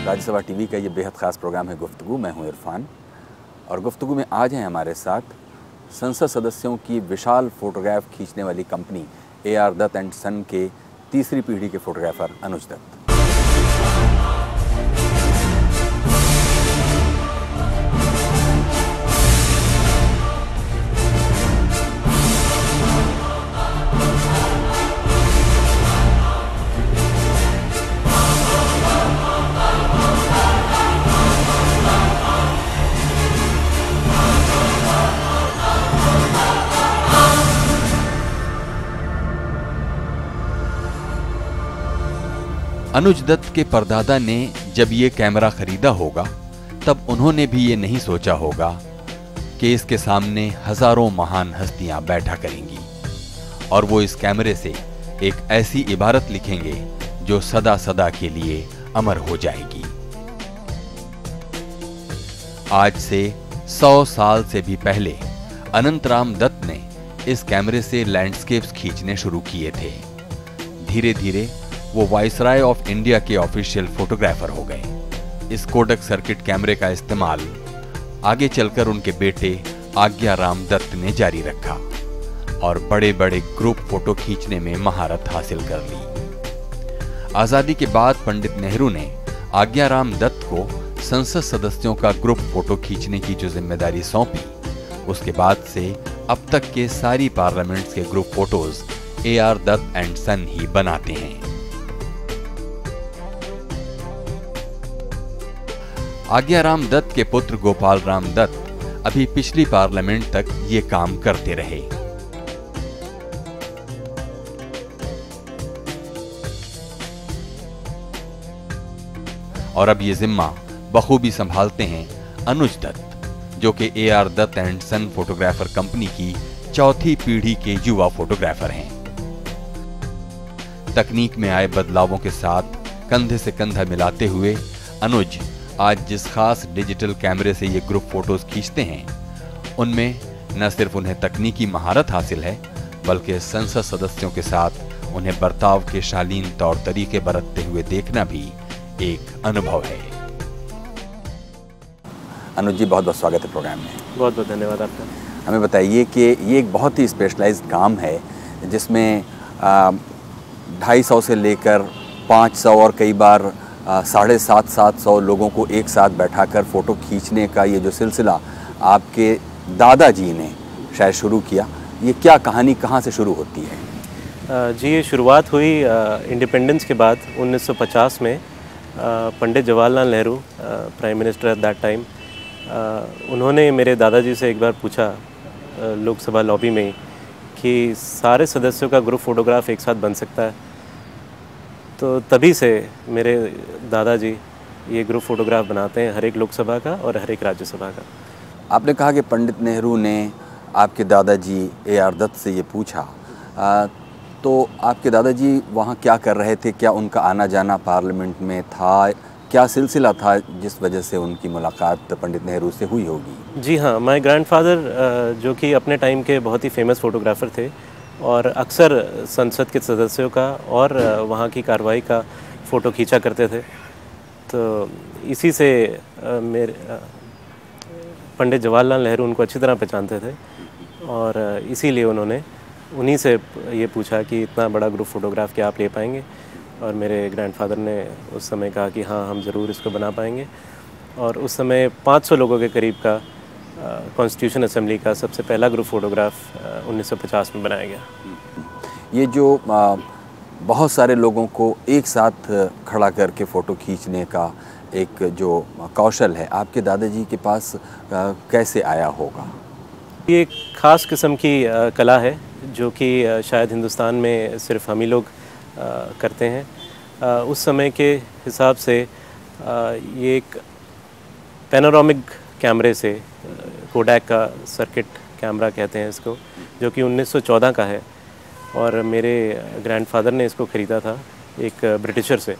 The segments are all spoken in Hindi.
राज्यसभा टीवी का ये बेहद ख़ास प्रोग्राम है गुफ्तगू। मैं हूँ इरफान और गुफ्तगू में आज हैं हमारे साथ संसद सदस्यों की विशाल फ़ोटोग्राफ खींचने वाली company AR Dutt and son के तीसरी पीढ़ी के फ़ोटोग्राफ़र अनुज दत्त। अनुज दत्त के परदादा ने जब ये कैमरा खरीदा होगा तब उन्होंने भी ये नहीं सोचा होगा कि इसके सामने हजारों महान हस्तियां बैठा करेंगी और वो इस कैमरे से एक ऐसी इबारत लिखेंगे जो सदा सदा के लिए अमर हो जाएगी। आज से 100 साल से भी पहले अनंतराम दत्त ने इस कैमरे से लैंडस्केप्स खींचने शुरू किए थे। धीरे धीरे वो वाइसराय ऑफ इंडिया के ऑफिशियल फोटोग्राफर हो गए। इस कोडक सर्किट कैमरे का इस्तेमाल आगे चलकर उनके बेटे आज्ञाराम दत्त ने जारी रखा और बड़े बड़े ग्रुप फोटो खींचने में महारत हासिल कर ली। आजादी के बाद पंडित नेहरू ने आज्ञाराम दत्त को संसद सदस्यों का ग्रुप फोटो खींचने की जो जिम्मेदारी सौंपी, उसके बाद से अब तक के सारी पार्लियामेंट्स के group photos AR Dutt and son ही बनाते हैं। आज्ञाराम दत्त के पुत्र गोपाल राम दत्त अभी पिछली पार्लियामेंट तक ये काम करते रहे। और अब ये जिम्मा बखूबी संभालते हैं अनुज दत्त, जो कि AR Dutt and son photographer company की चौथी पीढ़ी के युवा फोटोग्राफर हैं। तकनीक में आए बदलावों के साथ कंधे से कंधा मिलाते हुए अनुज आज जिस खास डिजिटल कैमरे से ये ग्रुप फोटोज खींचते हैं, उनमें न सिर्फ उन्हें तकनीकी महारत हासिल है, बल्कि संसद सदस्यों के साथ उन्हें बर्ताव के शालीन तौर तरीके बरतते हुए देखना भी एक अनुभव है। अनुज जी, बहुत बहुत स्वागत है प्रोग्राम में। बहुत बहुत धन्यवाद आपका। हमें बताइए कि ये एक बहुत ही स्पेशलाइज्ड काम है जिसमें 250 से लेकर 500 और कई बार 750 लोगों को एक साथ बैठाकर फ़ोटो खींचने का ये जो सिलसिला आपके दादाजी ने शायद शुरू किया, ये क्या कहानी कहाँ से शुरू होती है? जी, ये शुरुआत हुई इंडिपेंडेंस के बाद 1950 में। Pandit Jawaharlal Nehru, prime minister at that time, उन्होंने मेरे दादाजी से एक बार पूछा लोकसभा लॉबी में कि सारे सदस्यों का ग्रुप फोटोग्राफ एक साथ बन सकता है। तो तभी से मेरे दादाजी ये ग्रुप फोटोग्राफ बनाते हैं, हर एक लोकसभा का और हर एक राज्यसभा का। आपने कहा कि पंडित नेहरू ने आपके दादाजी AR दत्त से ये पूछा, तो आपके दादाजी वहाँ क्या कर रहे थे? क्या उनका आना जाना पार्लियामेंट में था? क्या सिलसिला था जिस वजह से उनकी मुलाकात पंडित नेहरू से हुई होगी? जी हाँ, माय ग्रैंडफादर जो कि अपने टाइम के बहुत ही फेमस फोटोग्राफर थे और अक्सर संसद के सदस्यों का और वहाँ की कार्रवाई का फ़ोटो खींचा करते थे। तो इसी से मेरे पंडित जवाहरलाल नेहरू उनको अच्छी तरह पहचानते थे और इसीलिए उन्होंने उन्हीं से ये पूछा कि इतना बड़ा ग्रुप फ़ोटोग्राफ क्या आप ले पाएंगे? और मेरे ग्रैंडफादर ने उस समय कहा कि हाँ, हम ज़रूर इसको बना पाएंगे। और उस समय 500 लोगों के करीब का कॉन्स्टिट्यूशन असेंबली का सबसे पहला ग्रुप फोटोग्राफ 1950 में बनाया गया। ये जो बहुत सारे लोगों को एक साथ खड़ा करके फ़ोटो खींचने का एक जो कौशल है, आपके दादाजी के पास कैसे आया होगा? ये एक ख़ास किस्म की कला है जो कि शायद हिंदुस्तान में सिर्फ हम ही लोग करते हैं। उस समय के हिसाब से ये एक पैनोरामिक कैमरे से, कोडैक का सर्किट कैमरा कहते हैं इसको, जो कि 1914 का है और मेरे ग्रैंडफादर ने इसको ख़रीदा था एक ब्रिटिशर से।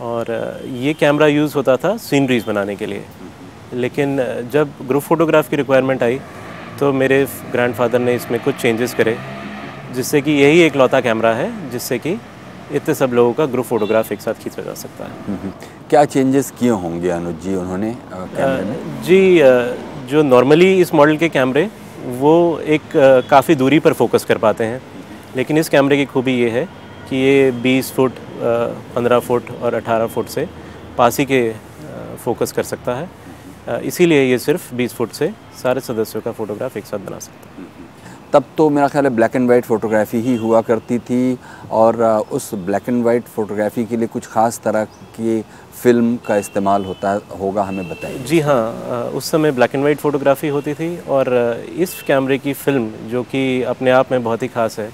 और ये कैमरा यूज़ होता था सीनरीज बनाने के लिए, लेकिन जब ग्रुप फोटोग्राफ की रिक्वायरमेंट आई तो मेरे ग्रैंडफादर ने इसमें कुछ चेंजेस करे, जिससे कि यही एक लौता कैमरा है जिससे कि इतने सब लोगों का ग्रुप फोटोग्राफ एक साथ खींचा जा सकता है। क्या चेंजेस किए होंगे अनुज जी उन्होंने कैमरे में? जी, जो नॉर्मली इस मॉडल के कैमरे वो एक काफ़ी दूरी पर फोकस कर पाते हैं, लेकिन इस कैमरे की खूबी ये है कि ये 20 फुट, 15 फुट और 18 फुट से पास ही के फोकस कर सकता है। इसीलिए ये सिर्फ 20 फुट से सारे सदस्यों का फ़ोटोग्राफ एक साथ बना सकता है। तब तो मेरा ख्याल है ब्लैक एंड वाइट फ़ोटोग्राफी ही हुआ करती थी, और उस ब्लैक एंड वाइट फ़ोटोग्राफी के लिए कुछ ख़ास तरह की फ़िल्म का इस्तेमाल होता होगा, हमें बताइए। जी हाँ, उस समय ब्लैक एंड वाइट फ़ोटोग्राफी होती थी, और इस कैमरे की फ़िल्म जो कि अपने आप में बहुत ही ख़ास है।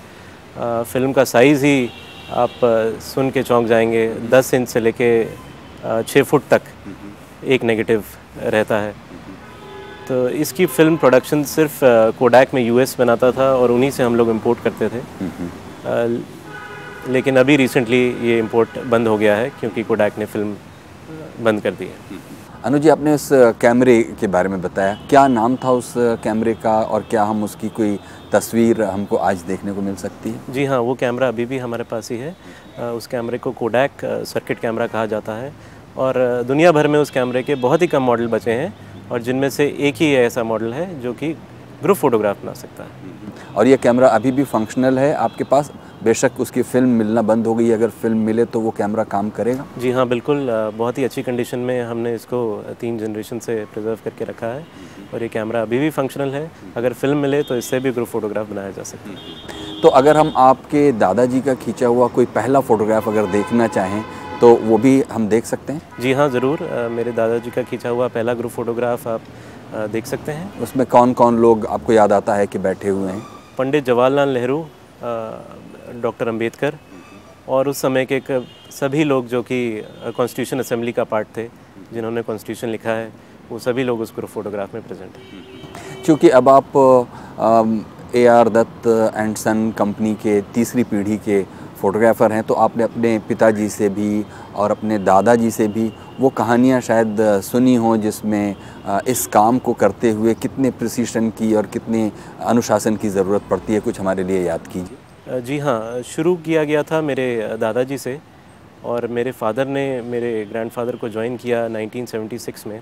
फ़िल्म का साइज़ ही आप सुन के चौंक जाएंगे। 10 इंच से लेके 6 फुट तक एक नेगेटिव रहता है। तो इसकी फ़िल्म प्रोडक्शन सिर्फ कोडैक में यूएस बनाता था और उन्हीं से हम लोग इंपोर्ट करते थे। लेकिन अभी रिसेंटली ये इंपोर्ट बंद हो गया है क्योंकि कोडैक ने फ़िल्म बंद कर दी है। अनुज जी, आपने उस कैमरे के बारे में बताया, क्या नाम था उस कैमरे का, और क्या हम उसकी कोई तस्वीर हमको आज देखने को मिल सकती है? जी हाँ, वो कैमरा अभी भी हमारे पास ही है। उस कैमरे को कोडैक सर्किट कैमरा कहा जाता है, और दुनिया भर में उस कैमरे के बहुत ही कम मॉडल बचे हैं, और जिनमें से एक ही ऐसा मॉडल है जो कि ग्रुप फोटोग्राफ बना सकता है। और ये कैमरा अभी भी फंक्शनल है आपके पास? बेशक उसकी फ़िल्म मिलना बंद हो गई, अगर फ़िल्म मिले तो वो कैमरा काम करेगा? जी हाँ, बिल्कुल। बहुत ही अच्छी कंडीशन में हमने इसको 3 जनरेशन से प्रिजर्व करके रखा है, और ये कैमरा अभी भी फंक्शनल है। अगर फ़िल्म मिले तो इससे भी ग्रुप फोटोग्राफ बनाया जा सकता है। तो अगर हम आपके दादाजी का खींचा हुआ कोई पहला फ़ोटोग्राफ अगर देखना चाहें तो वो भी हम देख सकते हैं? जी हाँ, ज़रूर। मेरे दादाजी का खींचा हुआ पहला ग्रुप फोटोग्राफ आप देख सकते हैं। उसमें कौन कौन लोग आपको याद आता है कि बैठे हुए हैं? पंडित जवाहरलाल नेहरू, डॉक्टर अंबेडकर, और उस समय के सभी लोग जो कि कॉन्स्टिट्यूशन असेंबली का पार्ट थे, जिन्होंने कॉन्स्टिट्यूशन लिखा है, वो सभी लोग उस ग्रुप फोटोग्राफ में प्रेजेंट हैं। क्योंकि अब आप AR Dutt and son company के तीसरी पीढ़ी के फ़ोटोग्राफ़र हैं, तो आपने अपने पिताजी से भी और अपने दादाजी से भी वो कहानियाँ शायद सुनी हों जिसमें इस काम को करते हुए कितने प्रिसिशन की और कितने अनुशासन की ज़रूरत पड़ती है, कुछ हमारे लिए याद कीजिए। जी हाँ, शुरू किया गया था मेरे दादाजी से, और मेरे फादर ने मेरे ग्रैंडफादर को ज्वाइन किया 1976 में,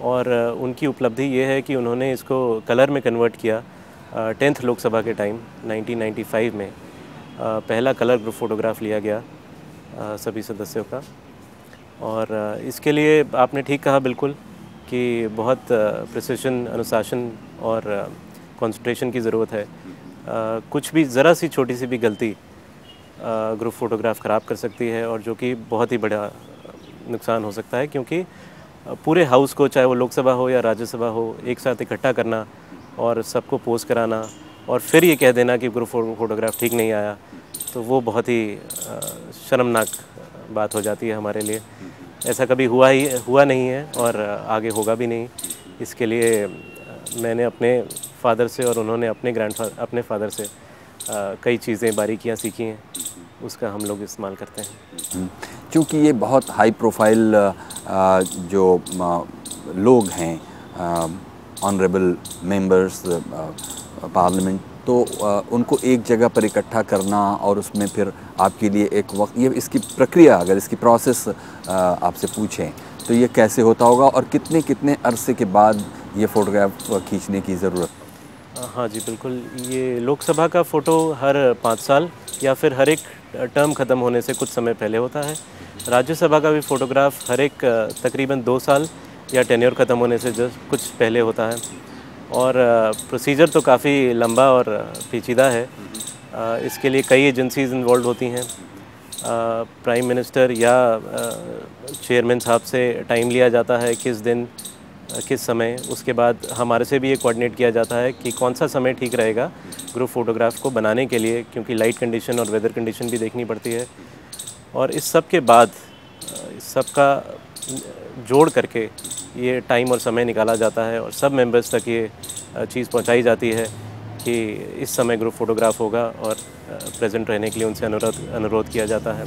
और उनकी उपलब्धि ये है कि उन्होंने इसको कलर में कन्वर्ट किया 10th लोकसभा के टाइम 1995 में। पहला कलर ग्रुप फोटोग्राफ लिया गया सभी सदस्यों का, और इसके लिए आपने ठीक कहा बिल्कुल कि बहुत प्रिसिशन, अनुशासन और कंसंट्रेशन की ज़रूरत है। कुछ भी ज़रा सी छोटी सी भी गलती ग्रुप फोटोग्राफ ख़राब कर सकती है, और जो कि बहुत ही बड़ा नुकसान हो सकता है, क्योंकि पूरे हाउस को, चाहे वो लोकसभा हो या राज्यसभा हो, एक साथ इकट्ठा करना और सबको पोज कराना और फिर ये कह देना कि ग्रुप फोटोग्राफ ठीक नहीं आया, तो वो बहुत ही शर्मनाक बात हो जाती है हमारे लिए। ऐसा कभी हुआ नहीं है और आगे होगा भी नहीं। इसके लिए मैंने अपने फादर से और उन्होंने अपने फादर से कई चीज़ें, बारीकियां सीखी हैं, उसका हम लोग इस्तेमाल करते हैं। क्योंकि ये बहुत हाई प्रोफाइल जो लोग हैं, ऑनरेबल मेंबर्स पार्लियामेंट, तो उनको एक जगह पर इकट्ठा करना और उसमें फिर आपके लिए एक वक्त, ये इसकी प्रक्रिया, अगर इसकी प्रोसेस आपसे पूछें तो ये कैसे होता होगा, और कितने कितने अरसे के बाद ये फ़ोटोग्राफ खींचने की ज़रूरत? हाँ जी, बिल्कुल। ये लोकसभा का फ़ोटो हर 5 साल या फिर हर एक टर्म ख़त्म होने से कुछ समय पहले होता है। राज्यसभा का भी फ़ोटोग्राफ हर एक तकरीबन 2 साल या टेन्योर ख़त्म होने से कुछ पहले होता है, और प्रोसीजर तो काफ़ी लंबा और पेचीदा है। इसके लिए कई एजेंसीज़ इन्वॉल्व होती हैं। प्राइम मिनिस्टर या चेयरमैन साहब से टाइम लिया जाता है, किस दिन किस समय। उसके बाद हमारे से भी ये कोऑर्डिनेट किया जाता है कि कौन सा समय ठीक रहेगा ग्रुप फोटोग्राफ को बनाने के लिए, क्योंकि लाइट कंडीशन और वेदर कंडीशन भी देखनी पड़ती है। और इस सब के बाद, इस सब का जोड़ करके ये टाइम और समय निकाला जाता है, और सब मेंबर्स तक ये चीज़ पहुंचाई जाती है कि इस समय ग्रुप फोटोग्राफ होगा, और प्रेजेंट रहने के लिए उनसे अनुरोध किया जाता है।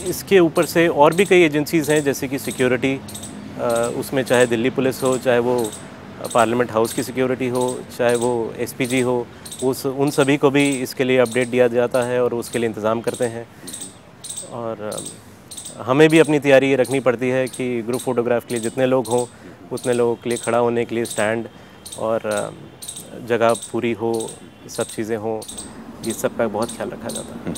इसके ऊपर से और भी कई एजेंसीज़ हैं, जैसे कि सिक्योरिटी, उसमें चाहे दिल्ली पुलिस हो, चाहे वो पार्लियामेंट हाउस की सिक्योरिटी हो, चाहे वो एसपीजी हो, उन सभी को भी इसके लिए अपडेट दिया जाता है और उसके लिए इंतज़ाम करते हैं। और हमें भी अपनी तैयारी रखनी पड़ती है कि ग्रुप फोटोग्राफ के लिए जितने लोग हों उतने लोगों के लिए खड़ा होने के लिए स्टैंड और जगह पूरी हो, सब चीज़ें हों, ये सब का बहुत ख्याल रखा जाता है।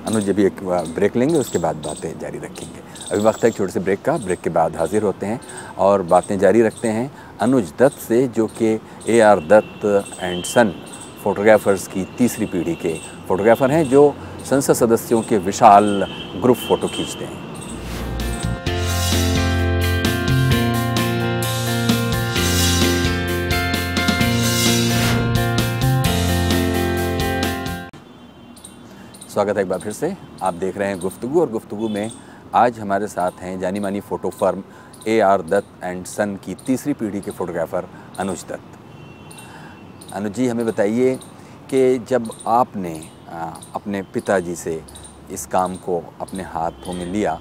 अनुज, जब एक ब्रेक लेंगे उसके बाद बातें जारी रखेंगे। अभी वक्त है एक छोटे से ब्रेक का। ब्रेक के बाद हाजिर होते हैं और बातें जारी रखते हैं अनुज दत्त से, जो कि AR Dutt and son photographers की तीसरी पीढ़ी के फोटोग्राफर हैं, जो संसद सदस्यों के विशाल ग्रुप फ़ोटो खींचते हैं। स्वागत है एक बार फिर से। आप देख रहे हैं गुफ्तगू, और गुफ्तगू में आज हमारे साथ हैं जानी मानी photo firm AR Dutt and son की तीसरी पीढ़ी के फ़ोटोग्राफ़र अनुज दत्त। अनुज जी, हमें बताइए कि जब आपने अपने पिताजी से इस काम को अपने हाथों में लिया,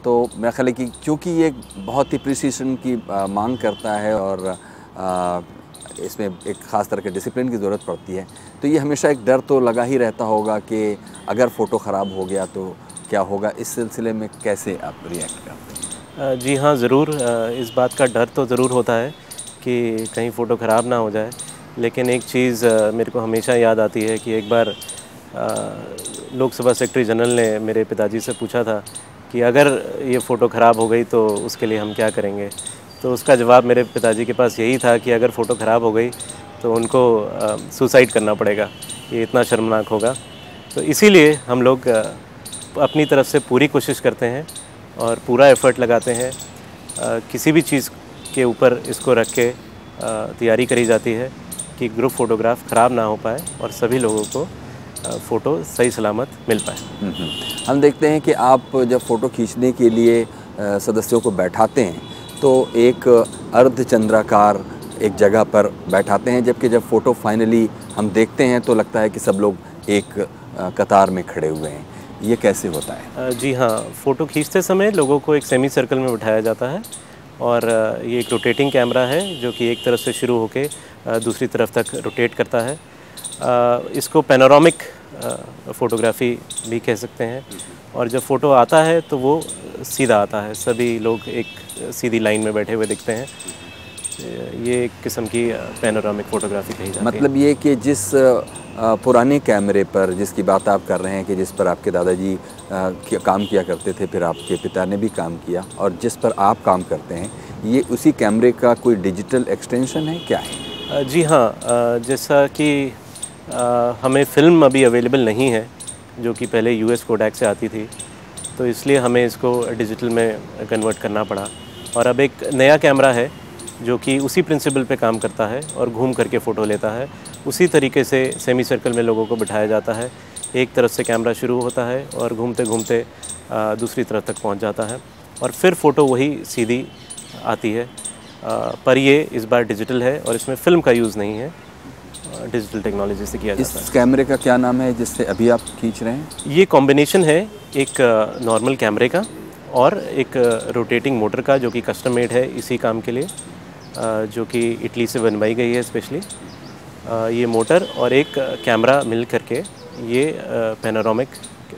तो मेरा ख्याल है कि क्योंकि ये बहुत ही प्रिसीशन की मांग करता है और इसमें एक ख़ास तरह के डिसिप्लिन की ज़रूरत पड़ती है, तो ये हमेशा एक डर तो लगा ही रहता होगा कि अगर फ़ोटो ख़राब हो गया तो क्या होगा। इस सिलसिले में कैसे आप रिएक्ट करते हैं? जी हाँ, ज़रूर। इस बात का डर तो ज़रूर होता है कि कहीं फ़ोटो ख़राब ना हो जाए, लेकिन एक चीज़ मेरे को हमेशा याद आती है कि एक बार लोकसभा सेक्रेटरी जनरल ने मेरे पिताजी से पूछा था कि अगर ये फ़ोटो ख़राब हो गई तो उसके लिए हम क्या करेंगे। तो उसका जवाब मेरे पिताजी के पास यही था कि अगर फ़ोटो ख़राब हो गई तो उनको सुसाइड करना पड़ेगा, ये इतना शर्मनाक होगा। तो इसीलिए हम लोग अपनी तरफ से पूरी कोशिश करते हैं और पूरा एफ़र्ट लगाते हैं। किसी भी चीज़ के ऊपर इसको रख के तैयारी करी जाती है कि ग्रुप फ़ोटोग्राफ ख़राब ना हो पाए और सभी लोगों को फ़ोटो सही सलामत मिल पाए। हम देखते हैं कि आप जब फ़ोटो खींचने के लिए सदस्यों को बैठाते हैं तो एक अर्धचंद्राकार एक जगह पर बैठाते हैं, जबकि जब फ़ोटो फाइनली हम देखते हैं तो लगता है कि सब लोग एक कतार में खड़े हुए हैं। ये कैसे होता है? जी हाँ, फ़ोटो खींचते समय लोगों को एक सेमी सर्कल में बिठाया जाता है और ये एक रोटेटिंग कैमरा है जो कि एक तरफ से शुरू होके दूसरी तरफ तक रोटेट करता है। इसको पैनोरामिक फ़ोटोग्राफी भी कह सकते हैं। और जब फ़ोटो आता है तो वो सीधा आता है, सभी लोग एक सीधी लाइन में बैठे हुए दिखते हैं। ये एक किस्म की पैनोरामिक फ़ोटोग्राफी कही जाती है। मतलब ये कि जिस पुराने कैमरे पर जिसकी बात आप कर रहे हैं कि जिस पर आपके दादाजी काम किया करते थे, फिर आपके पिता ने भी काम किया, और जिस पर आप काम करते हैं, ये उसी कैमरे का कोई डिजिटल एक्सटेंशन है, क्या है? जी हाँ, जैसा कि हमें फ़िल्म अभी अवेलेबल नहीं है जो कि पहले US कोडैक से आती थी, तो इसलिए हमें इसको डिजिटल में कन्वर्ट करना पड़ा। और अब एक नया कैमरा है जो कि उसी प्रिंसिपल पे काम करता है और घूम करके फ़ोटो लेता है। उसी तरीके से सेमी सर्कल में लोगों को बिठाया जाता है। एक तरफ से कैमरा शुरू होता है और घूमते घूमते दूसरी तरफ तक पहुंच जाता है और फिर फ़ोटो वही सीधी आती है। पर ये इस बार डिजिटल है और इसमें फ़िल्म का यूज़ नहीं है, डिजिटल टेक्नोलॉजी से किया जाता है। इस कैमरे का क्या नाम है जिससे अभी आप खींच रहे हैं? ये कॉम्बिनेशन है एक नॉर्मल कैमरे का और एक रोटेटिंग मोटर का, जो कि कस्टम मेड है इसी काम के लिए, जो कि इटली से बनवाई गई है स्पेशली। ये मोटर और एक कैमरा मिल करके ये पैनोरामिक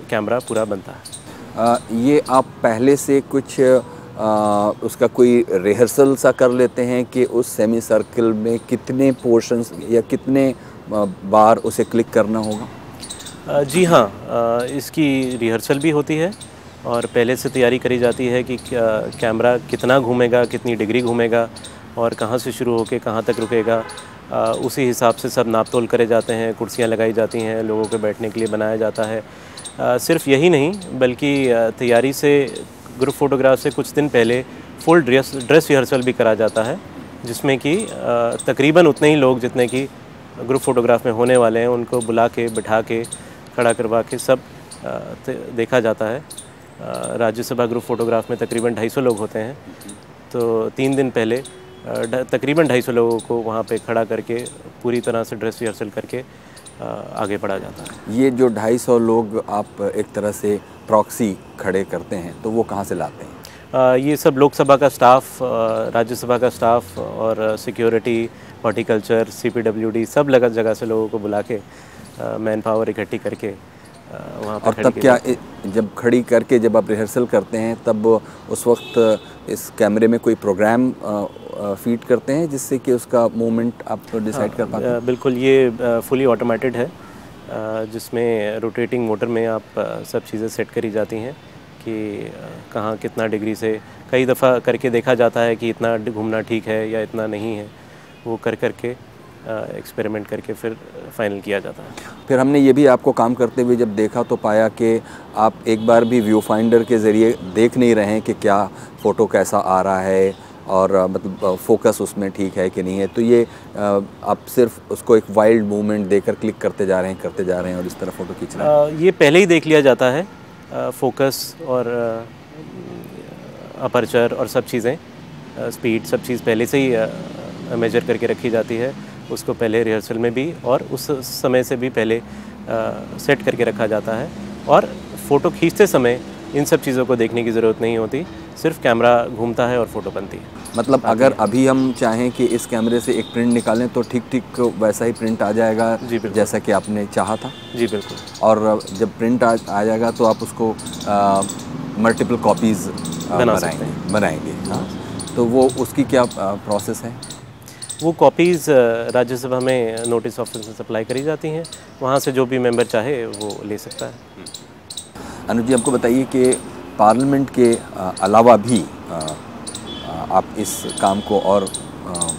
कैमरा पूरा बनता है। ये आप पहले से कुछ उसका कोई रिहर्सल सा कर लेते हैं कि उस सेमी सर्कल में कितने पोर्शंस या कितने बार उसे क्लिक करना होगा? जी हाँ, इसकी रिहर्सल भी होती है और पहले से तैयारी करी जाती है कि कैमरा कितना घूमेगा, कितनी डिग्री घूमेगा और कहाँ से शुरू होकर कहाँ तक रुकेगा। उसी हिसाब से सब नाप तोल करे जाते हैं, कुर्सियाँ लगाई जाती हैं, लोगों के बैठने के लिए बनाया जाता है। सिर्फ यही नहीं बल्कि तैयारी से ग्रुप फोटोग्राफ से कुछ दिन पहले फुल ड्रेस रिहर्सल भी करा जाता है, जिसमें कि तकरीबन उतने ही लोग जितने कि ग्रुप फोटोग्राफ में होने वाले हैं उनको बुला के, बिठा के, खड़ा करवा के सब देखा जाता है। राज्यसभा ग्रुप फोटोग्राफ में तकरीबन 250 लोग होते हैं, तो 3 दिन पहले तकरीबन 250 लोगों को वहाँ पे खड़ा करके पूरी तरह से ड्रेस रिहर्सल करके आगे बढ़ा जाता है। ये जो 250 लोग आप एक तरह से प्रॉक्सी खड़े करते हैं, तो वो कहाँ से लाते हैं? ये सब लोकसभा का स्टाफ, राज्यसभा का स्टाफ और सिक्योरिटी, हॉर्टिकल्चर, CPWD सब जगह से लोगों को बुला के मैन पावर इकट्ठी करके वहाँ पर और खड़ी तब की क्या जाती है। जब खड़ी करके जब आप रिहर्सल करते हैं तब उस वक्त इस कैमरे में कोई प्रोग्राम फीड करते हैं जिससे कि उसका मूवमेंट आप डिसाइड कर पाते हैं? बिल्कुल, ये फुली ऑटोमेटेड है, जिसमें रोटेटिंग मोटर में आप सब चीज़ें सेट करी जाती हैं कि कहाँ कितना डिग्री से, कई दफ़ा करके देखा जाता है कि इतना घूमना ठीक है या इतना नहीं है, वो करके एक्सपेरिमेंट करके फिर फाइनल किया जाता है। फिर हमने ये भी आपको काम करते हुए जब देखा तो पाया कि आप एक बार भी व्यू फाइंडर के ज़रिए देख नहीं रहे हैं कि क्या फ़ोटो कैसा आ रहा है और मतलब फोकस उसमें ठीक है कि नहीं है, तो ये आप सिर्फ उसको एक वाइल्ड मूवमेंट देकर क्लिक करते जा रहे हैं और इस तरह फ़ोटो खींच रहे हैं। ये पहले ही देख लिया जाता है, फोकस और अपर्चर और सब चीज़ें, स्पीड, सब चीज़ पहले से ही मेजर करके रखी जाती है। उसको पहले रिहर्सल में भी और उस समय से भी पहले सेट करके रखा जाता है, और फ़ोटो खींचते समय इन सब चीज़ों को देखने की ज़रूरत नहीं होती, सिर्फ कैमरा घूमता है और फ़ोटो बनती है। मतलब अगर अभी हम चाहें कि इस कैमरे से एक प्रिंट निकालें तो ठीक ठीक वैसा ही प्रिंट आ जाएगा जी बिल्कुल, जैसा कि आपने चाहा था? जी बिल्कुल। और जब प्रिंट आ जाएगा तो आप उसको मल्टीपल कॉपीज़ बनाएंगे। हाँ, तो वो उसकी क्या प्रोसेस है? वो कॉपीज़ राज्यसभा में नोटिस ऑफिस में सप्लाई करी जाती हैं, वहाँ से जो भी मेंबर चाहे वो ले सकता है। अनुज जी, हमको बताइए कि पार्लियामेंट के अलावा भी आप इस काम को और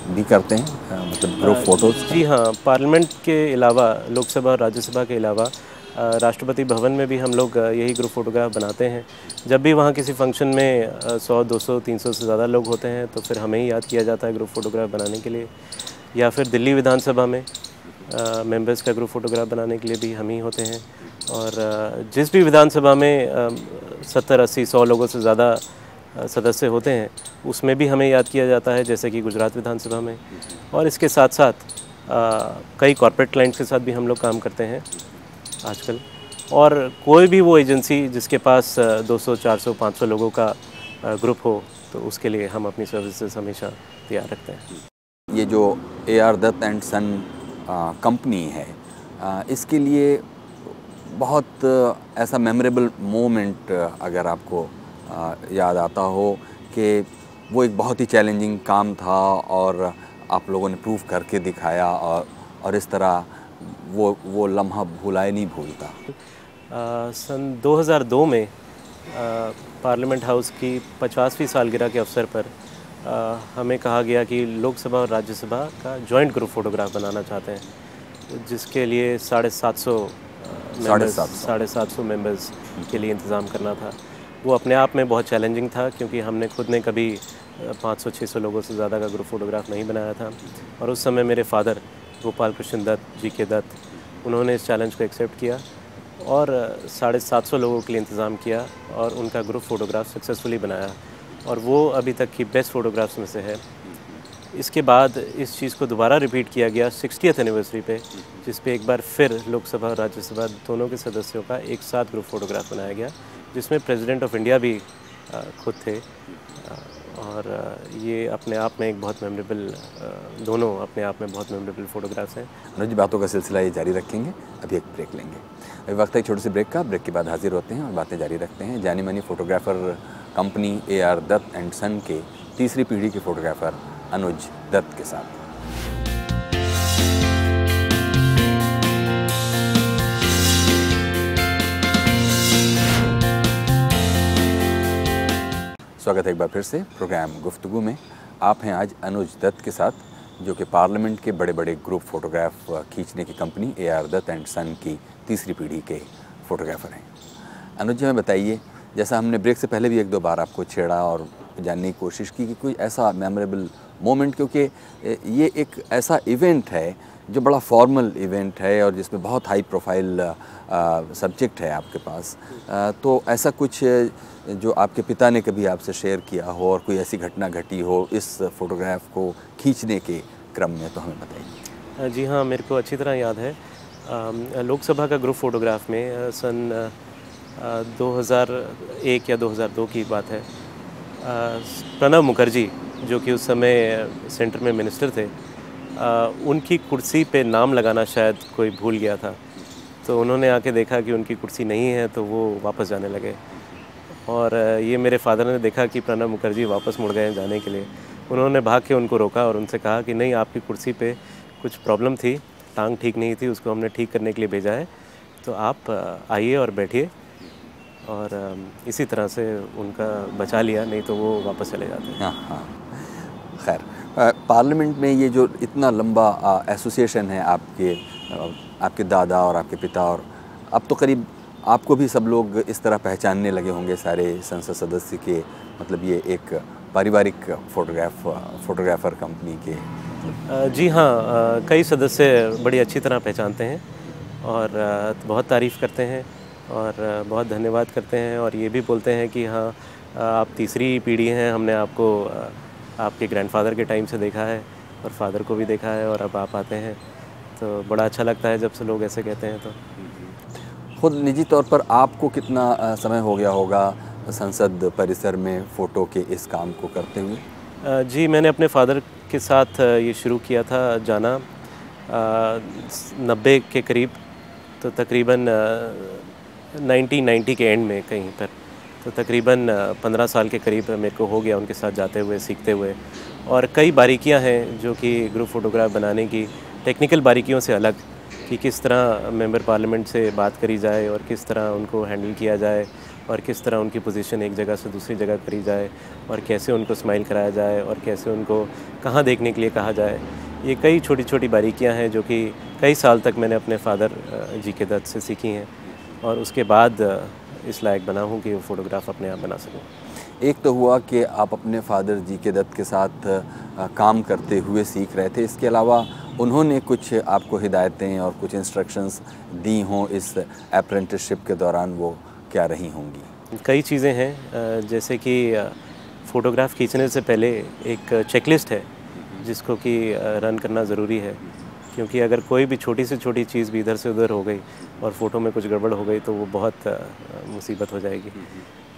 भी करते हैं, मतलब ग्रुप फोटोज़? जी हाँ, पार्लियामेंट के अलावा, लोकसभा और राज्यसभा के अलावा राष्ट्रपति भवन में भी हम लोग यही ग्रुप फोटोग्राफ बनाते हैं। जब भी वहाँ किसी फंक्शन में 100, 200, 300 से ज़्यादा लोग होते हैं तो फिर हमें ही याद किया जाता है ग्रुप फोटोग्राफ बनाने के लिए, या फिर दिल्ली विधानसभा में मेंबर्स का ग्रुप फोटोग्राफ बनाने के लिए भी हम ही होते हैं। और जिस भी विधानसभा में 70, 80, 100 लोगों से ज़्यादा सदस्य होते हैं उसमें भी हमें याद किया जाता है, जैसे कि गुजरात विधानसभा में। और इसके साथ साथ कई कॉर्पोरेट क्लाइंट्स के साथ भी हम लोग काम करते हैं आजकल, और कोई भी वो एजेंसी जिसके पास 200, 400, 500 लोगों का ग्रुप हो तो उसके लिए हम अपनी सर्विसेज हमेशा तैयार रखते हैं। ये जो AR Dutt and son company है, इसके लिए बहुत ऐसा मेमोरेबल मोमेंट अगर आपको याद आता हो कि वो एक बहुत ही चैलेंजिंग काम था और आप लोगों ने प्रूव करके दिखाया, और इस तरह वो लम्हा भुलाए नहीं भूलता। सन 2002 में पार्लियामेंट हाउस की 50वीं सालगिरह के अवसर पर हमें कहा गया कि लोकसभा और राज्यसभा का जॉइंट ग्रुप फोटोग्राफ बनाना चाहते हैं, जिसके लिए 750 मेंबर्स के लिए इंतज़ाम करना था। वो अपने आप में बहुत चैलेंजिंग था, क्योंकि हमने खुद ने कभी 500-600 लोगों से ज़्यादा का ग्रुप फोटोग्राफ नहीं बनाया था। और उस समय मेरे फादर गोपाल कृष्ण दत्त, GK दत्त, उन्होंने इस चैलेंज को एक्सेप्ट किया और 750 लोगों के लिए इंतज़ाम किया और उनका ग्रुप फोटोग्राफ सक्सेसफुली बनाया, और वो अभी तक की बेस्ट फ़ोटोग्राफ्स में से है। इसके बाद इस चीज़ को दोबारा रिपीट किया गया 60th एनिवर्सरी पे, जिस पे एक बार फिर लोकसभा और राज्यसभा दोनों के सदस्यों का एक साथ ग्रुप फोटोग्राफ बनाया गया, जिसमें प्रेसिडेंट ऑफ इंडिया भी खुद थे। और ये अपने आप में एक बहुत मेमोरेबल, दोनों अपने आप में बहुत मेमोरेबल फ़ोटोग्राफ्स हैं। अनुज जी, बातों का सिलसिला ये जारी रखेंगे, अभी एक ब्रेक लेंगे। अभी वक्त है एक छोटे से ब्रेक का। ब्रेक के बाद हाजिर होते हैं और बातें जारी रखते हैं जानी मानी photographer company AR Dutt and son के तीसरी पीढ़ी के फोटोग्राफ़र अनुज दत्त के साथ। स्वागत है एक बार फिर से प्रोग्राम गुफ्तगू में। आप हैं आज अनुज दत्त के साथ, जो कि पार्लियामेंट के बड़े बड़े ग्रुप फोटोग्राफ खींचने की company AR Dutt and son की तीसरी पीढ़ी के फ़ोटोग्राफ़र हैं। अनुज जी, हमें बताइए, जैसा हमने ब्रेक से पहले भी एक दो बार आपको छेड़ा और जानने की कोशिश की कि कोई ऐसा मेमोरेबल मोमेंट, क्योंकि ये एक ऐसा इवेंट है जो बड़ा फॉर्मल इवेंट है और जिसमें बहुत हाई प्रोफाइल सब्जेक्ट है आपके पास, तो ऐसा कुछ जो आपके पिता ने कभी आपसे शेयर किया हो और कोई ऐसी घटना घटी हो इस फोटोग्राफ को खींचने के क्रम में, तो हमें बताइए। जी हाँ, मेरे को अच्छी तरह याद है। लोकसभा का ग्रुप फोटोग्राफ में सन 2001 या 2002 की बात है। प्रणब मुखर्जी जो कि उस समय सेंटर में मिनिस्टर थे, उनकी कुर्सी पे नाम लगाना शायद कोई भूल गया था, तो उन्होंने आके देखा कि उनकी कुर्सी नहीं है, तो वो वापस जाने लगे। और ये मेरे फादर ने देखा कि प्रणब मुखर्जी वापस मुड़ गए जाने के लिए। उन्होंने भाग के उनको रोका और उनसे कहा कि नहीं, आपकी कुर्सी पे कुछ प्रॉब्लम थी, टांग ठीक नहीं थी, उसको हमने ठीक करने के लिए भेजा है, तो आप आइए और बैठिए। और इसी तरह से उनका बचा लिया, नहीं तो वो वापस चले जाते। हाँ हाँ, खैर पार्लियामेंट में ये जो इतना लंबा एसोसिएशन है आपके दादा और आपके पिता, और अब तो करीब आपको भी सब लोग इस तरह पहचानने लगे होंगे, सारे संसद सदस्य के, मतलब ये एक पारिवारिक फोटोग्राफर कंपनी के। जी हाँ, कई सदस्य बड़ी अच्छी तरह पहचानते हैं और बहुत तारीफ़ करते हैं और बहुत धन्यवाद करते हैं, और ये भी बोलते हैं कि हाँ, आप तीसरी पीढ़ी हैं, हमने आपको आपके ग्रैंडफादर के टाइम से देखा है और फादर को भी देखा है, और अब आप आते हैं, तो बड़ा अच्छा लगता है जब से लोग ऐसे कहते हैं। तो खुद निजी तौर पर आपको कितना समय हो गया होगा संसद परिसर में फ़ोटो के इस काम को करते हुए? जी, मैंने अपने फादर के साथ ये शुरू किया था जाना 90 के करीब, तो तकरीबन 1990 के एंड में कहीं पर, तो तकरीबन 15 साल के करीब मेरे को हो गया उनके साथ जाते हुए, सीखते हुए। और कई बारीकियां हैं जो कि ग्रुप फ़ोटोग्राफ बनाने की, टेक्निकल बारीकियों से अलग, कि किस तरह मेंबर पार्लियामेंट से बात करी जाए और किस तरह उनको हैंडल किया जाए, और किस तरह उनकी पोजीशन एक जगह से दूसरी जगह करी जाए, और कैसे उनको स्माइल कराया जाए, और कैसे उनको कहाँ देखने के लिए कहा जाए। ये कई छोटी छोटी बारीकियां हैं जो कि कई साल तक मैंने अपने फादर जी के दत्त से सीखी हैं, और उसके बाद इस लायक बना हूँ कि वो फ़ोटोग्राफ अपने आप बना सकूँ। एक तो हुआ कि आप अपने फादर जी के दत्त के साथ काम करते हुए सीख रहे थे, इसके अलावा उन्होंने कुछ आपको हिदायतें और कुछ इंस्ट्रक्शंस दी हों इस अप्रेंटिसशिप के दौरान, वो क्या रही होंगी? कई चीज़ें हैं, जैसे कि फ़ोटोग्राफ खींचने से पहले एक चेकलिस्ट है जिसको कि रन करना ज़रूरी है, क्योंकि अगर कोई भी छोटी से छोटी चीज़ भी इधर से उधर हो गई और फ़ोटो में कुछ गड़बड़ हो गई तो वो बहुत मुसीबत हो जाएगी।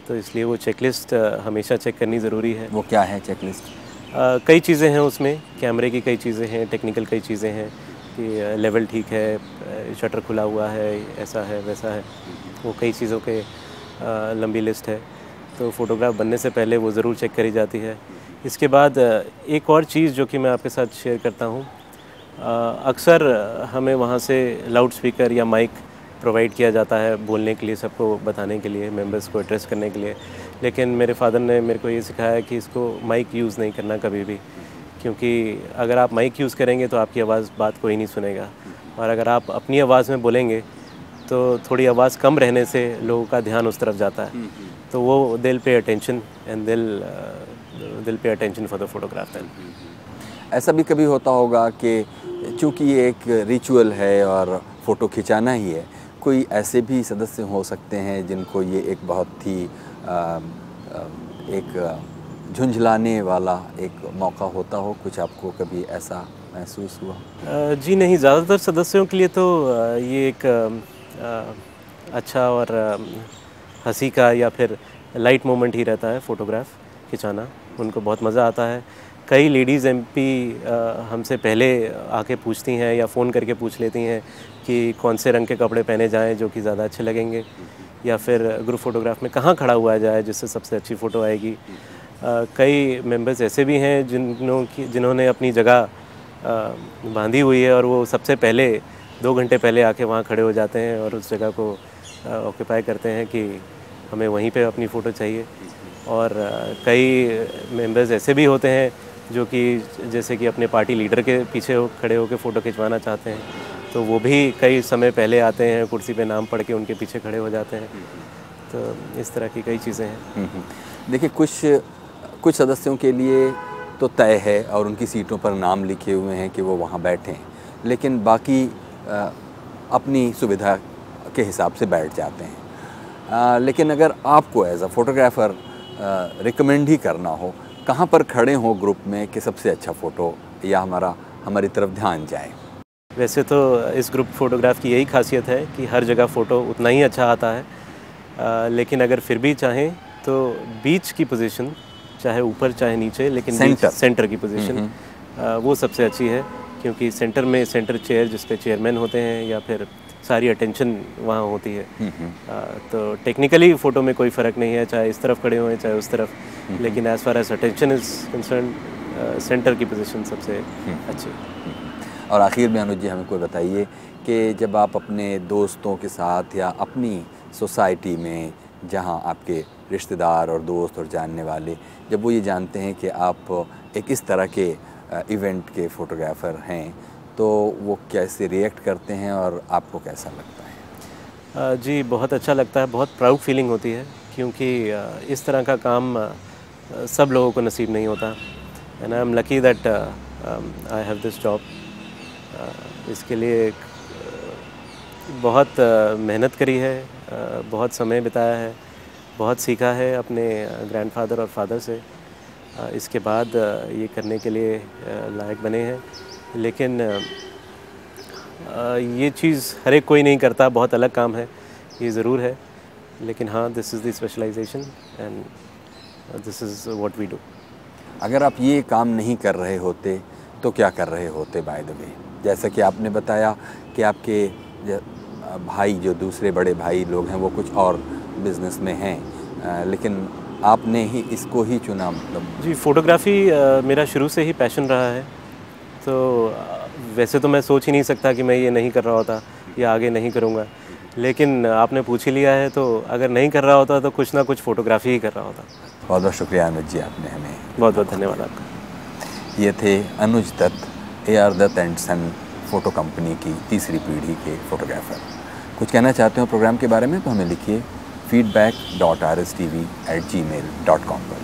तो इसलिए वो चेकलिस्ट हमेशा चेक करनी ज़रूरी है। वो क्या है चेकलिस्ट? कई चीज़ें हैं उसमें, कैमरे की कई चीज़ें हैं, टेक्निकल कई चीज़ें हैं कि लेवल ठीक है, शटर खुला हुआ है, ऐसा है वैसा है, वो कई चीज़ों के लंबी लिस्ट है। तो फ़ोटोग्राफ बनने से पहले वो ज़रूर चेक करी जाती है। इसके बाद एक और चीज़ जो कि मैं आपके साथ शेयर करता हूँ, अक्सर हमें वहाँ से लाउड स्पीकर या माइक प्रोवाइड किया जाता है बोलने के लिए, सबको बताने के लिए, मेंबर्स को एड्रेस करने के लिए, लेकिन मेरे फादर ने मेरे को ये सिखाया कि इसको माइक यूज़ नहीं करना कभी भी, क्योंकि अगर आप माइक यूज़ करेंगे तो आपकी बात कोई नहीं सुनेगा, और अगर आप अपनी आवाज़ में बोलेंगे तो थोड़ी आवाज़ कम रहने से लोगों का ध्यान उस तरफ जाता है, तो वो दिल पे अटेंशन एंड दिल pay attention for the photograph. ऐसा भी कभी होता होगा कि चूँकि ये एक रिचुअल है और फ़ोटो खिंचाना ही है, कोई ऐसे भी सदस्य हो सकते हैं जिनको ये एक बहुत ही एक झुंझलाने वाला एक मौका होता हो, कुछ आपको कभी ऐसा महसूस हुआ? जी नहीं, ज़्यादातर सदस्यों के लिए तो ये एक अच्छा और हंसी का या फिर लाइट मोमेंट ही रहता है फ़ोटोग्राफ खिंचाना, उनको बहुत मज़ा आता है। कई लेडीज़ एमपी हमसे पहले आके पूछती हैं या फ़ोन करके पूछ लेती हैं कि कौन से रंग के कपड़े पहने जाएं जो कि ज़्यादा अच्छे लगेंगे, या फिर ग्रुप फ़ोटोग्राफ में कहाँ खड़ा हुआ जाए जिससे सबसे अच्छी फ़ोटो आएगी। कई मेंबर्स ऐसे भी हैं जिन्होंने अपनी जगह बांधी हुई है और वो सबसे पहले 2 घंटे पहले आके वहाँ खड़े हो जाते हैं और उस जगह को ऑक्यूपाई करते हैं कि हमें वहीं पे अपनी फ़ोटो चाहिए। और कई मेंबर्स ऐसे भी होते हैं जो कि जैसे कि अपने पार्टी लीडर के पीछे खड़े होकर फ़ोटो खिंचवाना चाहते हैं, तो वो भी कई समय पहले आते हैं, कुर्सी पे नाम पढ़ के उनके पीछे खड़े हो जाते हैं। तो इस तरह की कई चीज़ें हैं। देखिए, कुछ सदस्यों के लिए तो तय है और उनकी सीटों पर नाम लिखे हुए हैं कि वो वहाँ बैठें, लेकिन बाकी अपनी सुविधा के हिसाब से बैठ जाते हैं। लेकिन अगर आपको एज अ फ़ोटोग्राफ़र रिकमेंड ही करना हो, कहाँ पर खड़े हो ग्रुप में कि सबसे अच्छा फ़ोटो या हमारी तरफ ध्यान जाए? वैसे तो इस ग्रुप फ़ोटोग्राफ की यही खासियत है कि हर जगह फ़ोटो उतना ही अच्छा आता है, लेकिन अगर फिर भी चाहें तो बीच की पोजीशन चाहे ऊपर चाहे नीचे, लेकिन सेंटर की पोजीशन वो सबसे अच्छी है, क्योंकि सेंटर में सेंटर चेयर जिस पे चेयरमैन होते हैं या फिर सारी अटेंशन वहाँ होती है। तो टेक्निकली फ़ोटो में कोई फ़र्क नहीं है, चाहे इस तरफ खड़े हुए चाहे उस तरफ, लेकिन as far as attention is concern centre की पोजीशन सबसे अच्छी है। और आखिर में अनुज जी हमें कोई बताइए कि जब आप अपने दोस्तों के साथ या अपनी सोसाइटी में, जहाँ आपके रिश्तेदार और दोस्त और जानने वाले, जब वो ये जानते हैं कि आप एक इस तरह के इवेंट के फ़ोटोग्राफ़र हैं, तो वो कैसे रिएक्ट करते हैं और आपको कैसा लगता है? जी बहुत अच्छा लगता है, बहुत प्राउड फीलिंग होती है, क्योंकि इस तरह का काम सब लोगों को नसीब नहीं होता। And I am lucky that I have this job. इसके लिए बहुत मेहनत करी है, बहुत समय बिताया है, बहुत सीखा है अपने ग्रैंडफादर और फादर से। इसके बाद ये करने के लिए लायक बने हैं, लेकिन ये चीज़ हर एक कोई नहीं करता, बहुत अलग काम है, ये ज़रूर है, लेकिन हाँ, this is the specialisation and this is what we do. अगर आप ये काम नहीं कर रहे होते तो क्या कर रहे होते बाय द वे? जैसा कि आपने बताया कि आपके भाई, जो दूसरे बड़े भाई लोग हैं, वो कुछ और बिज़नेस में हैं, लेकिन आपने ही इसको ही चुना। मतलब जी, फ़ोटोग्राफ़ी मेरा शुरू से ही पैशन रहा है, तो वैसे तो मैं सोच ही नहीं सकता कि मैं ये नहीं कर रहा होता या आगे नहीं करूँगा, लेकिन आपने पूछ ही लिया है, तो अगर नहीं कर रहा होता तो कुछ ना कुछ फ़ोटोग्राफ़ी ही कर रहा होता। बहुत बहुत शुक्रिया अनुज जी, आपने हमें। बहुत बहुत धन्यवाद आपका। ये थे Anuj Dutt, AR Dutt and son photo company की तीसरी पीढ़ी के फ़ोटोग्राफ़र। कुछ कहना चाहते हो प्रोग्राम के बारे में तो हमें लिखिए feedback.rstv@gmail.com पर।